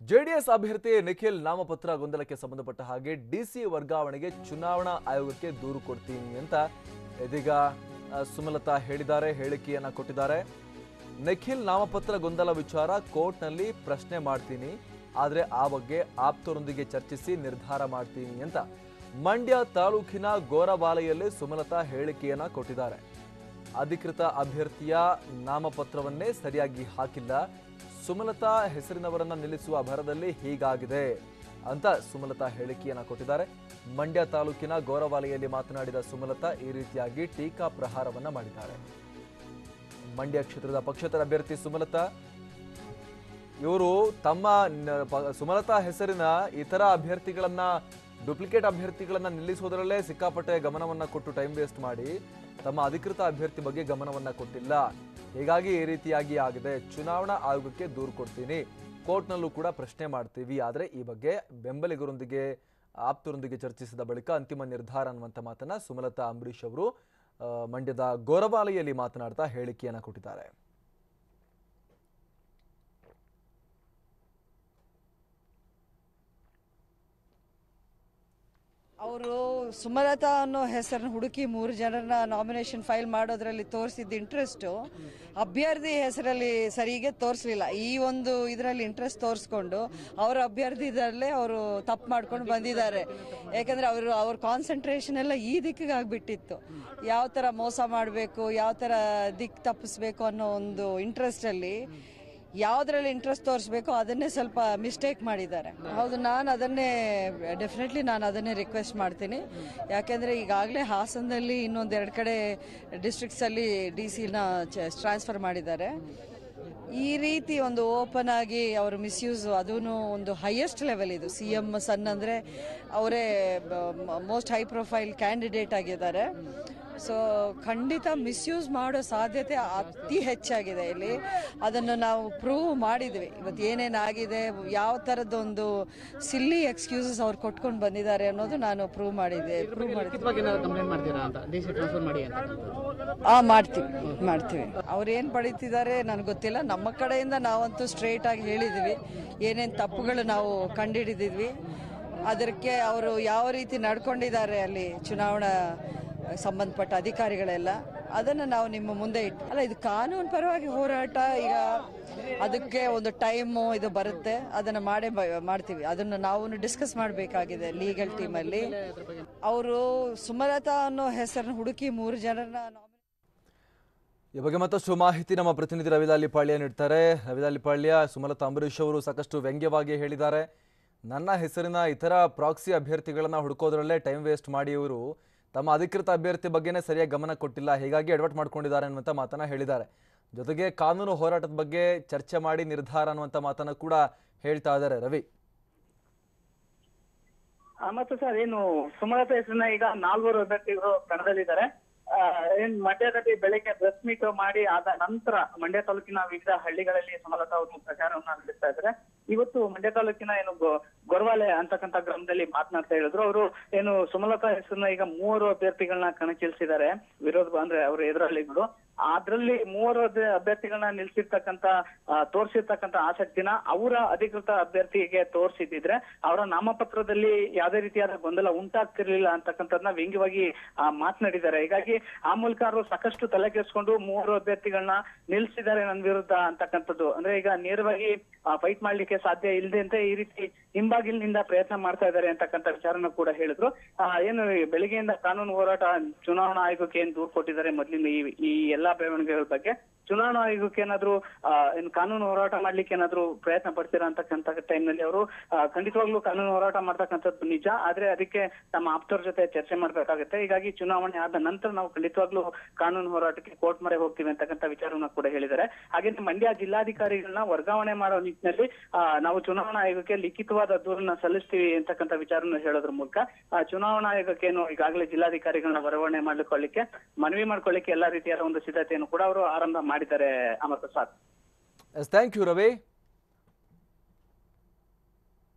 JDS ಅಭ್ಯರ್ಥಿ ನಿಖಿಲ್ ನಾಮಪತ್ರ ಗೊಂದಲಕ್ಕೆ ಸಂಬಂಧಪಟ್ಟ ಹಾಗೆ ಡಿಸಿ ವರ್ಗಾವಣೆಗೆ ಚುನಾವಣಾ ಆಯೋಗಕ್ಕೆ ದೂರು ಕೊಡ್ತೀನಿ ಅಂತ ಇದೀಗ ಸುಮಲತಾ ಹೇಳಿದ್ದಾರೆ, ಹೇಳಿಕೆಯನ್ನ ಕೊಟ್ಟಿದ್ದಾರೆ. ನಿಖಿಲ್ ನಾಮಪತ್ರ ಗೊಂದಲ ವಿಚಾರ ಕೋರ್ಟ್ನಲ್ಲಿ ಪ್ರಶ್ನೆ ಮಾಡ್ತೀನಿ, ಆದರೆ ಆ ಬಗ್ಗೆ ಆಪ್ತರೊಂದಿಗೆ ಚರ್ಚಿಸಿ ನಿರ್ಧಾರ ಮಾಡ್ತೀನಿ ಅಂತ ಮಂಡ್ಯ ತಾಲೂಕಿನ ಗೋರಬಾಲೆಯಲ್ಲಿ ಸುಮಲತಾ ಹೇಳಿಕೆಯನ್ನ ಕೊಟ್ಟಿದ್ದಾರೆ. ಅಧಿಕೃತ ಅಭ್ಯರ್ಥಿಯ ನಾಮಪತ್ರವನ್ನೇ ಸರಿಯಾಗಿ ಹಾಕಿಲ್ಲ, ಸುಮಲತಾ ಹೆಸರಿನವರನ್ನ ನಿಲ್ಲಿಸುವ ಭರದಲ್ಲಿ ಹೀಗಾಗಿದೆ ಅಂತ ಸುಮಲತಾ ಹೇಳಿಕೆಯನ್ನ ಕೊಟ್ಟಿದ್ದಾರೆ. ಮಂಡ್ಯ ತಾಲೂಕಿನ ಗೋರವಾಲೆಯಲ್ಲಿ ಮಾತನಾಡಿದ ಸುಮಲತಾ ಈ ರೀತಿಯಾಗಿ ಟೀಕಾ ಪ್ರಹಾರವನ್ನ ಮಾಡಿದ್ದಾರೆ. ಮಂಡ್ಯ ಕ್ಷೇತ್ರದ ಪಕ್ಷೇತರ ಅಭ್ಯರ್ಥಿ ಸುಮಲತಾ ಇವರು ತಮ್ಮ ಸುಮಲತಾ ಹೆಸರಿನ ಇತರ ಅಭ್ಯರ್ಥಿಗಳನ್ನ ಡುಪ್ಲಿಕೇಟ್ ಅಭ್ಯರ್ಥಿಗಳನ್ನ ನಿಲ್ಲಿಸುವುದರಲ್ಲೇ ಸಿಕ್ಕಾಪಟ್ಟೆ ಗಮನವನ್ನ ಕೊಟ್ಟು ಟೈಮ್ ವೇಸ್ಟ್ ಮಾಡಿ ತಮ್ಮ ಅಧಿಕೃತ ಅಭ್ಯರ್ಥಿ ಬಗ್ಗೆ ಗಮನವನ್ನ ಕೊಟ್ಟಿಲ್ಲ, ಹೀಗಾಗಿ ಈ ರೀತಿಯಾಗಿ ಆಗಿದೆ, ಚುನಾವಣಾ ಆಯೋಗಕ್ಕೆ ದೂರು ಕೊಡ್ತೀನಿ, ಕೋರ್ಟ್ನಲ್ಲೂ ಕೂಡ ಪ್ರಶ್ನೆ ಮಾಡ್ತೀವಿ, ಆದರೆ ಈ ಬಗ್ಗೆ ಬೆಂಬಲಿಗರೊಂದಿಗೆ ಆಪ್ತರೊಂದಿಗೆ ಚರ್ಚಿಸಿದ ಬಳಿಕ ಅಂತಿಮ ನಿರ್ಧಾರ ಅನ್ನುವಂಥ ಮಾತನ್ನ ಸುಮಲತಾ ಅಂಬರೀಶ್ ಅವರು ಮಂಡ್ಯದ ಗೋರಬಾಲೆಯಲ್ಲಿ ಮಾತನಾಡ್ತಾ ಹೇಳಿಕೆಯನ್ನ ಕೊಟ್ಟಿದ್ದಾರೆ. ಅವರು ಸುಮಲತಾ ಅನ್ನೋ ಹೆಸರನ್ನ ಹುಡುಕಿ 3 ಜನರನ್ನ ನಾಮಿನೇಷನ್ ಫೈಲ್ ಮಾಡೋದ್ರಲ್ಲಿ ತೋರಿಸಿದ ಇಂಟ್ರೆಸ್ಟು ಅಭ್ಯರ್ಥಿ ಹೆಸರಲ್ಲಿ ಸರಿಗೆ ತೋರಿಸಲಿಲ್ಲ. ಈ ಒಂದು ಇದರಲ್ಲಿ ಇಂಟ್ರೆಸ್ಟ್ ತೋರಿಸ್ಕೊಂಡು ಅವರ ಅಭ್ಯರ್ಥಿದಲ್ಲೇ ಅವರು ತಪ್ಪು ಮಾಡ್ಕೊಂಡು ಬಂದಿದ್ದಾರೆ. ಯಾಕಂದ್ರೆ ಅವ್ರ ಕಾನ್ಸಂಟ್ರೇಷನ್ ಎಲ್ಲ ಈ ದಿಕ್ಕಿಗೆ ಆಗ್ಬಿಟ್ಟಿತ್ತು. ಯಾವ ಥರ ಮೋಸ ಮಾಡಬೇಕು, ಯಾವ ಥರ ದಿಕ್ಕು ತಪ್ಪಿಸ್ಬೇಕು ಅನ್ನೋ ಒಂದು ಇಂಟ್ರೆಸ್ಟಲ್ಲಿ ಯಾವುದರಲ್ಲಿ ಇಂಟ್ರೆಸ್ಟ್ ತೋರಿಸ್ಬೇಕು ಅದನ್ನೇ ಸ್ವಲ್ಪ ಮಿಸ್ಟೇಕ್ ಮಾಡಿದ್ದಾರೆ. ಹೌದು, ಡೆಫಿನೆಟ್ಲಿ ನಾನು ಅದನ್ನೇ ರಿಕ್ವೆಸ್ಟ್ ಮಾಡ್ತೀನಿ. ಯಾಕೆಂದರೆ ಈಗಾಗಲೇ ಹಾಸನದಲ್ಲಿ ಇನ್ನೊಂದೆರಡು ಕಡೆ ಡಿಸ್ಟ್ರಿಕ್ಟ್ಸಲ್ಲಿ DC-ನ ಟ್ರಾನ್ಸ್ಫರ್ ಮಾಡಿದ್ದಾರೆ. ಈ ರೀತಿ ಒಂದು ಓಪನ್ ಆಗಿ ಅವರು ಮಿಸ್ಯೂಸ್, ಅದೂ ಒಂದು ಹೈಯೆಸ್ಟ್ ಲೆವೆಲ್, ಇದು CM ಸನ್ ಅಂದರೆ ಅವರೇ ಮೋಸ್ಟ್ ಹೈ ಪ್ರೊಫೈಲ್ ಕ್ಯಾಂಡಿಡೇಟ್ ಆಗಿದ್ದಾರೆ. ಸೊ ಖಂಡಿತ ಮಿಸ್ಯೂಸ್ ಮಾಡೋ ಸಾಧ್ಯತೆ ಅತಿ ಹೆಚ್ಚಾಗಿದೆ ಇಲ್ಲಿ. ಅದನ್ನು ನಾವು ಪ್ರೂವ್ ಮಾಡಿದ್ವಿ. ಇವತ್ತು ಏನೇನಾಗಿದೆ, ಯಾವ ಥರದ್ದೊಂದು ಸಿಲ್ಲಿ ಎಕ್ಸ್ಕ್ಯೂಸಸ್ ಅವ್ರು ಕೊಟ್ಕೊಂಡು ಬಂದಿದ್ದಾರೆ ಅನ್ನೋದು ನಾನು ಪ್ರೂವ್ ಮಾಡಿದ್ದೆ. ಮಾಡ್ತೀವಿ. ಅವ್ರೇನು ಪಡೀತಿದ್ದಾರೆ ನನಗೆ ಗೊತ್ತಿಲ್ಲ. ನಮ್ಮ ಕಡೆಯಿಂದ ನಾವಂತೂ ಸ್ಟ್ರೇಟ್ ಆಗಿ ಹೇಳಿದ್ವಿ ಏನೇನು ತಪ್ಪುಗಳು ನಾವು ಕಂಡುಹಿಡಿದಿದ್ವಿ, ಅದಕ್ಕೆ ಅವರು ಯಾವ ರೀತಿ ನಡ್ಕೊಂಡಿದ್ದಾರೆ ಅಲ್ಲಿ ಚುನಾವಣಾ ಸಂಬಂಧಪಟ್ಟ ಅಧಿಕಾರಿಗಳೆಲ್ಲ, ಅದನ್ನು ನಾವು ನಿಮ್ಮ ಮುಂದೆ ಇದು ಕಾನೂನು ಪರವಾಗಿ ಹೋರಾಟ. ಈಗ ಅದಕ್ಕೆ ಒಂದು ಟೈಮು ಇದು ಬರುತ್ತೆ, ಅದನ್ನು ಮಾಡ್ತೀವಿ. ಅದನ್ನು ನಾವು ಡಿಸ್ಕಸ್ ಮಾಡಬೇಕಾಗಿದೆ ಲೀಗಲ್ ಟೀಮಲ್ಲಿ. ಅವರು ಸುಮಲತಾ ಅನ್ನೋ ಹೆಸರನ್ನ ಹುಡುಕಿ 3 ಜನರನ್ನ ಈ ಬಗ್ಗೆ ಮತ್ತಷ್ಟು ಮಾಹಿತಿ ನಮ್ಮ ಪ್ರತಿನಿಧಿ ರವಿಲಾಲಿ ಪಾಳ್ಯ ನೀಡ್ತಾರೆ. ರವಿಲಾಲಿ ಪಾಳ್ಯ, ಸುಮಲತಾ ಅಂಬರೀಶ್ ಅವರು ಸಾಕಷ್ಟು ವ್ಯಂಗ್ಯವಾಗಿ ಹೇಳಿದ್ದಾರೆ, ನನ್ನ ಹೆಸರಿನ ಇತರ ಪ್ರಾಕ್ಸಿ ಅಭ್ಯರ್ಥಿಗಳನ್ನ ಹುಡುಕೋದ್ರಲ್ಲೇ ಟೈಮ್ ವೇಸ್ಟ್ ಮಾಡಿ ಇವರು ತಮ್ಮ ಅಧಿಕೃತ ಅಭ್ಯರ್ಥಿ ಬಗ್ಗೆನೇ ಸರಿಯಾಗಿ ಗಮನ ಕೊಟ್ಟಿಲ್ಲ, ಹೀಗಾಗಿ ಎಡವಟ್ ಮಾಡ್ಕೊಂಡಿದ್ದಾರೆ ಅನ್ನುವಂಥ ಮಾತನ್ನ ಹೇಳಿದ್ದಾರೆ. ಜೊತೆಗೆ ಕಾನೂನು ಹೋರಾಟದ ಬಗ್ಗೆ ಚರ್ಚೆ ಮಾಡಿ ನಿರ್ಧಾರ ಅನ್ನುವಂಥ ಮಾತನ್ನ ಕೂಡ ಹೇಳ್ತಾ ಇದ್ದಾರೆ. ರವಿ, ಮತ್ತು ಸರ್, ಏನು ಸುಮಲತಾ ಹೆಸರಿನ ಈಗ 4 ಅಭ್ಯರ್ಥಿಗಳು ಕಣದಲ್ಲಿದ್ದಾರೆ. ಮಂಡ್ಯದಲ್ಲಿ ಬೆಳಗ್ಗೆ ಪ್ರೆಸ್ ಮೀಟ್ ಮಾಡಿ ಆದ ನಂತರ ಮಂಡ್ಯ ತಾಲೂಕಿನ ವಿವಿಧ ಹಳ್ಳಿಗಳಲ್ಲಿ ಸುಮಲತಾ ಅವರು ಪ್ರಚಾರವನ್ನ ನಡೆಸ್ತಾ ಇದ್ದಾರೆ. ಇವತ್ತು ಮಂಡ್ಯ ತಾಲೂಕಿನ ಗೊರವಾಲೆ ಅಂತಕ್ಕಂಥ ಗ್ರಾಮದಲ್ಲಿ ಮಾತನಾಡ್ತಾ ಹೇಳಿದ್ರು. ಅವರು ಸುಮಲತಾ ಹೆಸರನ್ನ ಈಗ 3 ಅಭ್ಯರ್ಥಿಗಳನ್ನ ಕಣಕ್ಕಿಳಿಸಿದ್ದಾರೆ, ವಿರೋಧ ಅಂದ್ರೆ ಅವರು ಎದುರಾಳಿಗಳು. ಅದ್ರಲ್ಲಿ 3 ಅಭ್ಯರ್ಥಿಗಳನ್ನ ನಿಲ್ಸಿರ್ತಕ್ಕಂಥ ತೋರಿಸಿರ್ತಕ್ಕಂಥ ಆಸಕ್ತಿನ ಅವರ ಅಧಿಕೃತ ಅಭ್ಯರ್ಥಿಗೆ ತೋರಿಸಿದ್ರೆ ಅವರ ನಾಮಪತ್ರದಲ್ಲಿ ಯಾವುದೇ ರೀತಿಯಾದ ಗೊಂದಲ ಉಂಟಾಗ್ತಿರ್ಲಿಲ್ಲ ಅಂತಕ್ಕಂಥದ್ನ ವ್ಯಂಗ್ಯವಾಗಿ ಮಾತನಾಡಿದ್ದಾರೆ. ಹೀಗಾಗಿ ಆ ಮೂಲಕ ಅವರು ಸಾಕಷ್ಟು ತಲೆ ಕೆಡಿಸ್ಕೊಂಡು 3 ಅಭ್ಯರ್ಥಿಗಳನ್ನ ನಿಲ್ಸಿದ್ದಾರೆ ನನ್ನ ವಿರುದ್ಧ ಅಂತಕ್ಕಂಥದ್ದು. ಅಂದ್ರೆ ಈಗ ನೇರವಾಗಿ ಫೈಟ್ ಮಾಡ್ಲಿಕ್ಕೆ ಸಾಧ್ಯ ಇಲ್ಲದೆ ಈ ರೀತಿ ಹಿಂಬಾಗಿಲಿನಿಂದ ಪ್ರಯತ್ನ ಮಾಡ್ತಾ ಇದ್ದಾರೆ ಅಂತಕ್ಕಂಥ ವಿಚಾರನ ಕೂಡ ಹೇಳಿದ್ರು. ಬೆಳಿಗ್ಗೆಯಿಂದ ಕಾನೂನು ಹೋರಾಟ, ಚುನಾವಣಾ ಆಯೋಗಕ್ಕೆ ಏನ್ ದೂರು ಕೊಟ್ಟಿದ್ದಾರೆ, ಮೊದಲಿನ ಈ ಎಲ್ಲಾ ಬೆಳವಣಿಗೆಗಳ ಬಗ್ಗೆ ಚುನಾವಣಾ ಆಯೋಗಕ್ಕೆ ಏನಾದ್ರು ಕಾನೂನು ಹೋರಾಟ ಮಾಡ್ಲಿಕ್ಕೆ ಏನಾದ್ರು ಪ್ರಯತ್ನ ಪಡ್ತೀರಾ ಅಂತಕ್ಕಂಥ ಟೈಮ್ ನಲ್ಲಿ ಅವರು ಖಂಡಿತವಾಗ್ಲೂ ಕಾನೂನು ಹೋರಾಟ ಮಾಡ್ತಕ್ಕಂಥದ್ದು ನಿಜ, ಆದ್ರೆ ಅದಕ್ಕೆ ತಮ್ಮ ಆಪ್ತರ ಜೊತೆ ಚರ್ಚೆ ಮಾಡ್ಬೇಕಾಗುತ್ತೆ. ಹೀಗಾಗಿ ಚುನಾವಣೆ ಆದ ನಂತರ ನಾವು ಖಂಡಿತವಾಗ್ಲೂ ಕಾನೂನು ಹೋರಾಟಕ್ಕೆ ಕೋರ್ಟ್ ಮೊರೆ ಹೋಗ್ತೀವಿ ಅಂತಕ್ಕಂಥ ವಿಚಾರವನ್ನ ಕೂಡ ಹೇಳಿದ್ದಾರೆ. ಹಾಗೆ ಮಂಡ್ಯ ಜಿಲ್ಲಾಧಿಕಾರಿಗಳನ್ನ ವರ್ಗಾವಣೆ ಮಾಡೋ ನಿಟ್ಟಿನಲ್ಲಿ ನಾವು ಚುನಾವಣಾ ಆಯೋಗಕ್ಕೆ ಲಿಖಿತವಾದ ದೂರನ್ನ ಸಲ್ಲಿಸ್ತೀವಿ ಅಂತಕ್ಕಂಥ ವಿಚಾರನ ಹೇಳೋದ್ರ ಮೂಲಕ ಚುನಾವಣಾ ಆಯೋಗಕ್ಕೆ ಈಗಾಗಲೇ ಜಿಲ್ಲಾಧಿಕಾರಿಗಳನ್ನ ವರ್ಗಾವಣೆ ಮಾಡ್ಕೊಳ್ಳಿಕ್ಕೆ ಮನವಿ ಮಾಡ್ಕೊಳ್ಳಿಕ್ಕೆ ಎಲ್ಲಾ ರೀತಿಯಾದ ಒಂದು ಸಿದ್ಧತೆಯನ್ನು ಕೂಡ ಅವರು ಆರಂಭ ಮಾಡಿದ್ದಾರೆ. Amar Prasad, thank you Ravi.